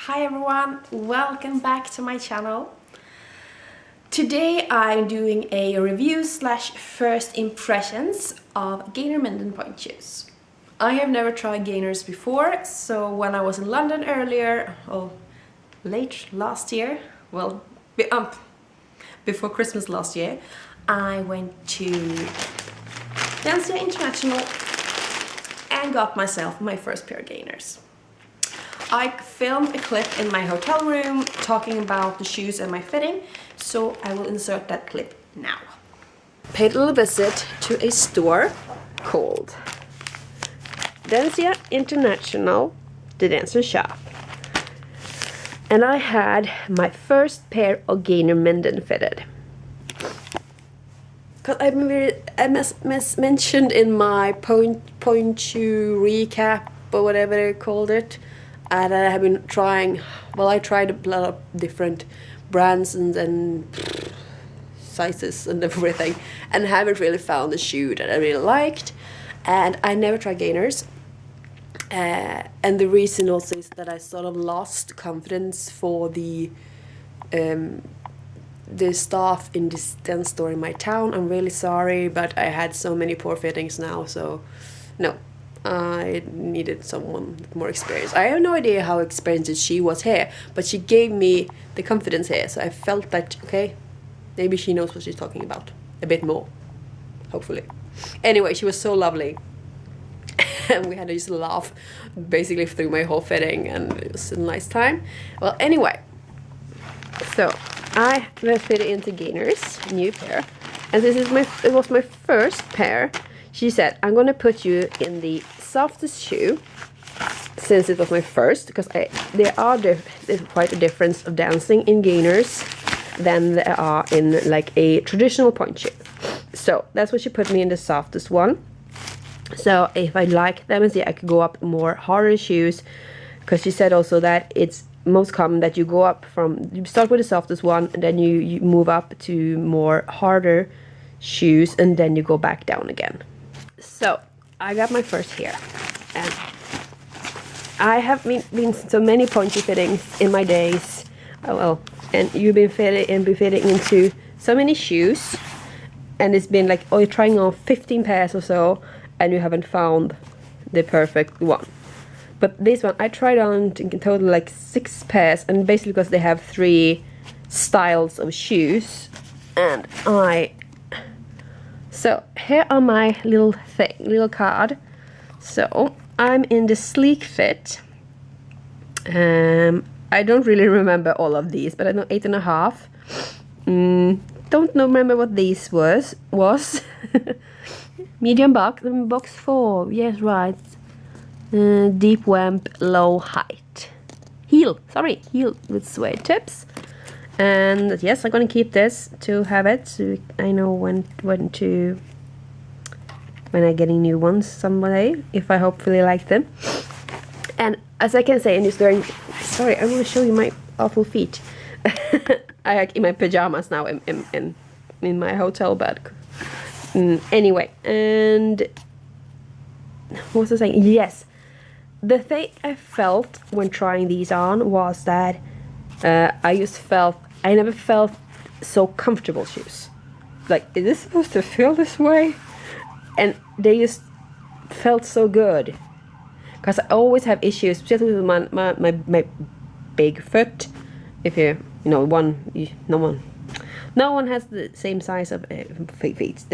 Hi everyone, welcome back to my channel. Today I'm doing a review slash first impressions of Gaynor Minden pointe shoes. I have never tried Gaynors before, so when I was in London earlier, or late last year, well, before Christmas last year, I went to Dance International and got myself my first pair of Gaynors. I filmed a clip in my hotel room talking about the shoes and my fitting, so I will insert that clip now. Paid a little visit to a store called Dance International, the dancer shop. And I had my first pair of Gaynor Minden fitted. Because I mentioned in my point shoe recap or whatever they called it, and I have been trying, well, I tried a lot of different brands and sizes and everything, and haven't really found a shoe that I really liked. And I never tried Gaynors, and the reason also is that I sort of lost confidence for the staff in this dance store in my town. I'm really sorry, but I had so many poor fittings now, so no. I needed someone with more experience. I have no idea how experienced she was here, but she gave me the confidence here, so I felt that, okay, maybe she knows what she's talking about. A bit more, hopefully. Anyway, she was so lovely. And we had to just laugh basically through my whole fitting, and it was a nice time. Well, anyway, so I fitted into Gaynors, new pair. And this is it was my first pair. She said, I'm gonna put you in the softest shoe, since it was my first, because there's quite a difference of dancing in Gaynors than there are in like a traditional pointe shoe. So that's what she put me in, the softest one. So if I like them and see, I could go up more harder shoes, because she said also that it's most common that you go up from, you start with the softest one and then you move up to more harder shoes and then you go back down again. So I got my first here, and I have been so many pointe fittings in my days. Oh well, and you've been fitting into so many shoes, and it's been like, oh, you're trying on 15 pairs or so and you haven't found the perfect one. But this one I tried on in total like 6 pairs, and basically because they have 3 styles of shoes, and so here are my little card. So I'm in the sleek fit. I don't really remember all of these, but I know 8.5. Don't remember what these was. Medium box 4. Yes, right. Deep wamp, low height. Heel with suede tips. And yes, I'm gonna keep this to have it, so I know when I'm getting new ones someday, if I hopefully like them. And as I can say, in this very, sorry, I want to show you my awful feet. I like in my pajamas now in my hotel bed. Anyway, and what was I saying? Yes, the thing I felt when trying these on was that I never felt so comfortable shoes. Like, is this supposed to feel this way? And they just felt so good. Because I always have issues, especially with my big foot. If no one has the same size of feet.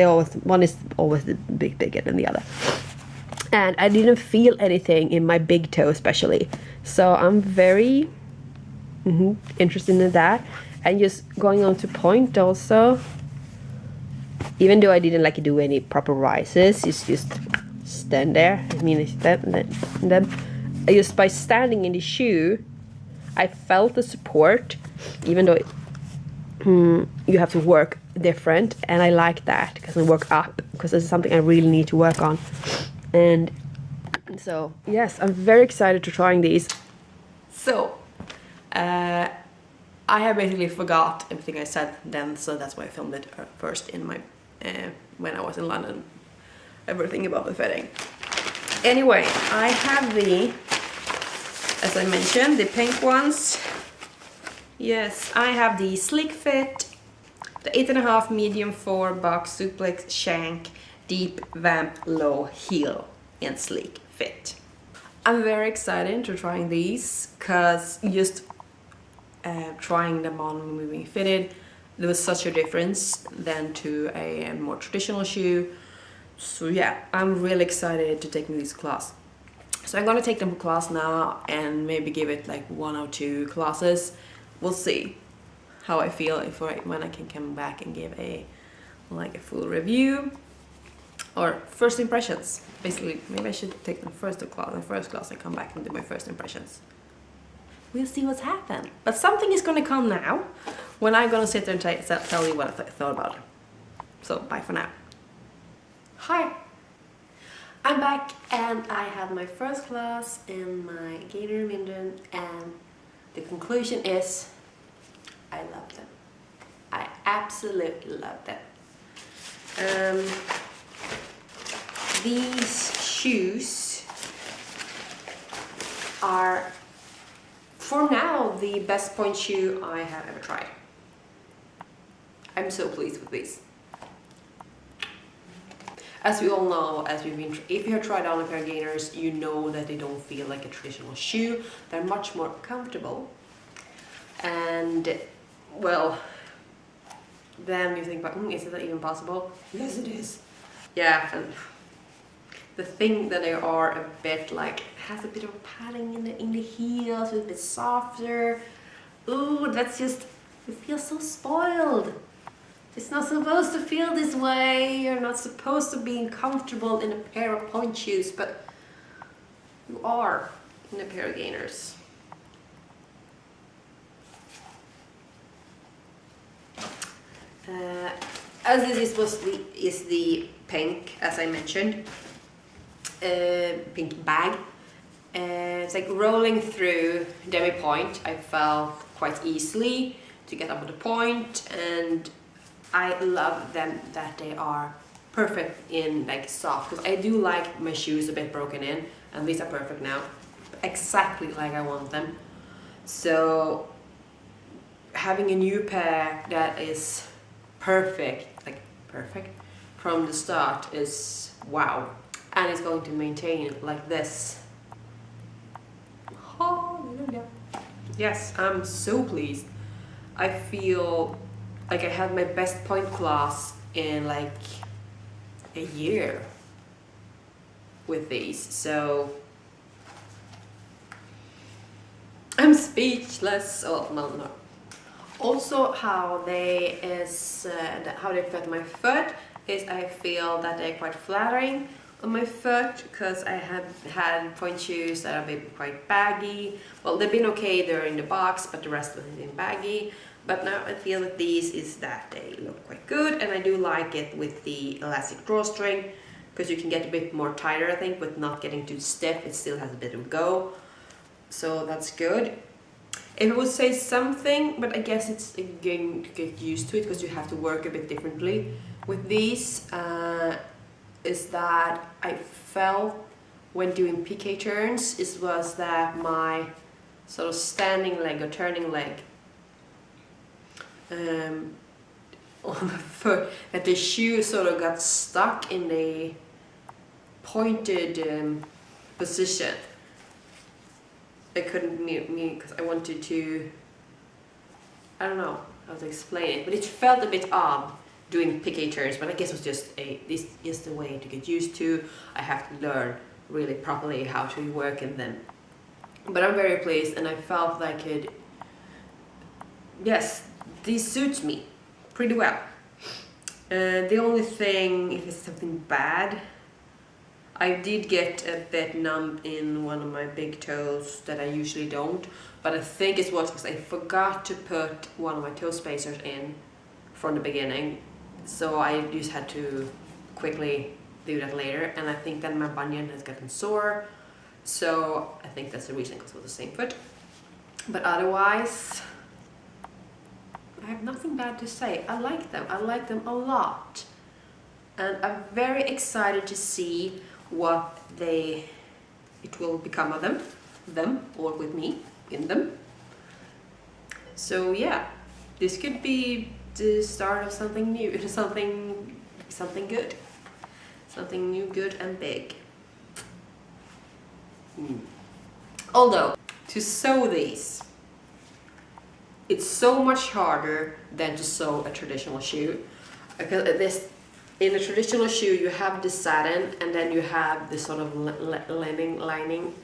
One is always bigger than the other. And I didn't feel anything in my big toe especially. So I'm very interested in that. And just going on to pointe also, even though I didn't like do any proper rises, it's just stand there. I mean, it's that, and then just by standing in the shoe, I felt the support, even though you have to work different, and I like that because I work up, because this is something I really need to work on. And so yes, I'm very excited to trying these. So I have basically forgot everything I said then, so that's why I filmed it first in my when I was in London, everything about the fitting. Anyway, I have the as I mentioned, the pink ones. Yes, I have the Slick Fit, the 8.5 medium 4 box suplex shank deep vamp low heel in Slick Fit. I'm very excited to trying these because just trying them on when we fitted, there was such a difference than to a more traditional shoe. So yeah, I'm really excited to take this class. So I'm gonna take them to class now and maybe give it like 1 or 2 classes. We'll see how I feel when I can come back and give a full review or first impressions. Basically, maybe I should take them first class and come back and do my first impressions. We'll see what's happened. But something is gonna come now when I'm gonna sit there and tell you what I thought about it. So bye for now. Hi, I'm back and I had my first class in my Gaynor Minden, and the conclusion is I love them. I absolutely love them. These shoes are, for now, the best point shoe I have ever tried. I'm so pleased with these. As we all know, if you have tried on a pair of Gaynors, you know that they don't feel like a traditional shoe. They're much more comfortable. And, well, then you think about, is that even possible? Yes, it is. Yeah, and the thing that they are a bit like, has a bit of padding in the heels, a bit softer. Ooh, that's just, it feels so spoiled. It's not supposed to feel this way. You're not supposed to be comfortable in a pair of point shoes, but you are in a pair of Gaynors. As this is the pink, as I mentioned, pink bag. It's like rolling through demi point. I felt quite easily to get up to the point, and I love them that they are perfect in like soft, because I do like my shoes a bit broken in, and these are perfect now, exactly like I want them. So having a new pair that is perfect from the start is wow, and it's going to maintain it like this. Hallelujah. Yes, I'm so pleased. I feel like I had my best point class in like a year with these, so I'm speechless. Oh no. Also, how they fit my foot is, I feel that they're quite flattering on my foot, because I have had point shoes that have been quite baggy. Well, they've been okay, they're in the box, but the rest of them have been baggy. But now I feel that these is that they look quite good, and I do like it with the elastic drawstring, because you can get a bit more tighter, I think, with not getting too stiff. It still has a bit of go, so that's good. If I would say something, but I guess it's again to get used to it, because you have to work a bit differently with these, is that I felt when doing PK turns, was that my sort of standing leg or turning leg on the foot, that the shoe sort of got stuck in a pointed position. I couldn't because I wanted to, I don't know how to explain it, but it felt a bit odd doing PK turns, but I guess it was just this is the way to get used to. I have to learn really properly how to work in them. But I'm very pleased, and I felt like yes, these suits me pretty well. The only thing, if it's something bad, I did get a bit numb in one of my big toes that I usually don't, but I think it was because I forgot to put one of my toe spacers in from the beginning, so I just had to quickly do that later, and I think then my bunion has gotten sore, so I think that's the reason, because it was the same foot. But otherwise, I have nothing bad to say. I like them a lot, and I'm very excited to see what it will become of them. them or with me in them. So yeah, this could be the start of something new, something good, something new, good and big. Although to sew these, it's so much harder than to sew a traditional shoe, because in a traditional shoe you have the satin and then you have this sort of lining,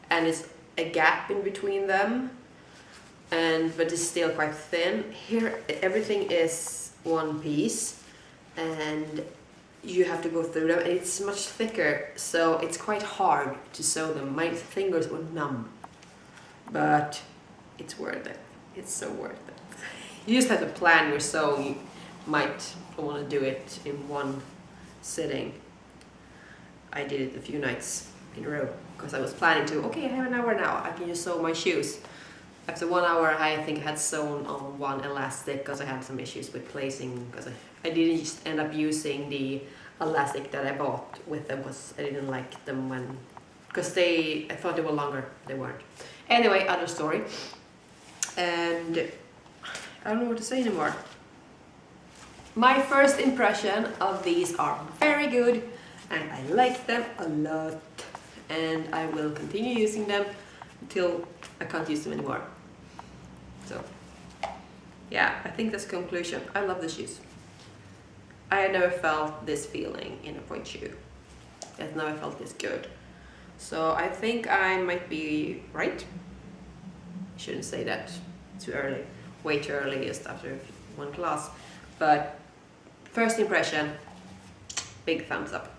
and it's a gap in between them, but it's still quite thin. Here everything is one piece and you have to go through them, and it's much thicker, so it's quite hard to sew them. My fingers were numb, but it's worth it. It's so worth it. You just have to plan your sewing. You might want to do it in one sitting. I did it a few nights in a row because I was planning to, okay, I have an hour now, I can just sew my shoes. After 1 hour, I think I had sewn on one elastic because I had some issues with placing, because I didn't just end up using the elastic that I bought with them because I didn't like them because I thought they were longer. They weren't. Anyway, other story. And I don't know what to say anymore. My first impression of these are very good and I like them a lot, and I will continue using them until I can't use them anymore. So yeah, I think that's the conclusion. I love the shoes. I had never felt this feeling in a pointe shoe. I've never felt this good. So I think I might be right. Shouldn't say that too early, way too early, just after one class. But first impression, big thumbs up.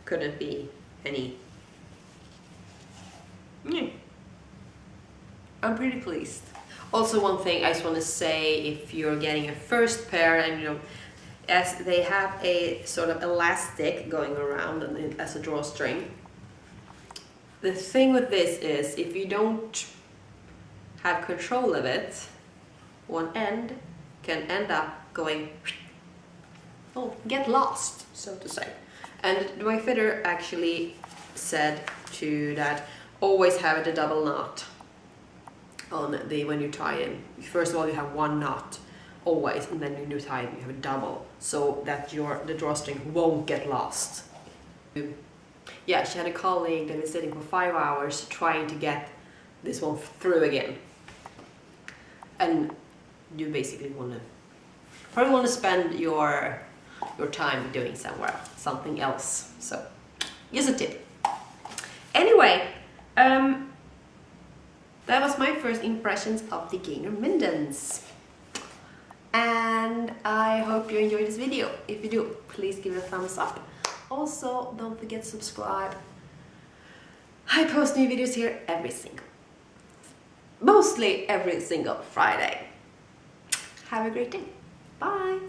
Couldn't be any. I'm pretty pleased. Also, one thing I just want to say, if you're getting a first pair, and as they have a sort of elastic going around and as a drawstring. The thing with this is, if you don't have control of it, one end can end up going, get lost, so to say. And my fitter actually said to that, always have a double knot on when you tie in. First of all, you have one knot always, and then when you tie it, you have a double, so that the drawstring won't get lost. Yeah, she had a colleague that was sitting for 5 hours trying to get this one through again. And you basically probably want to spend your time doing something else. So, just a tip. Anyway, that was my first impressions of the Gaynor Mindens. And I hope you enjoyed this video. If you do, please give it a thumbs up. Also, don't forget to subscribe. I post new videos here mostly every single Friday. Have a great day. Bye.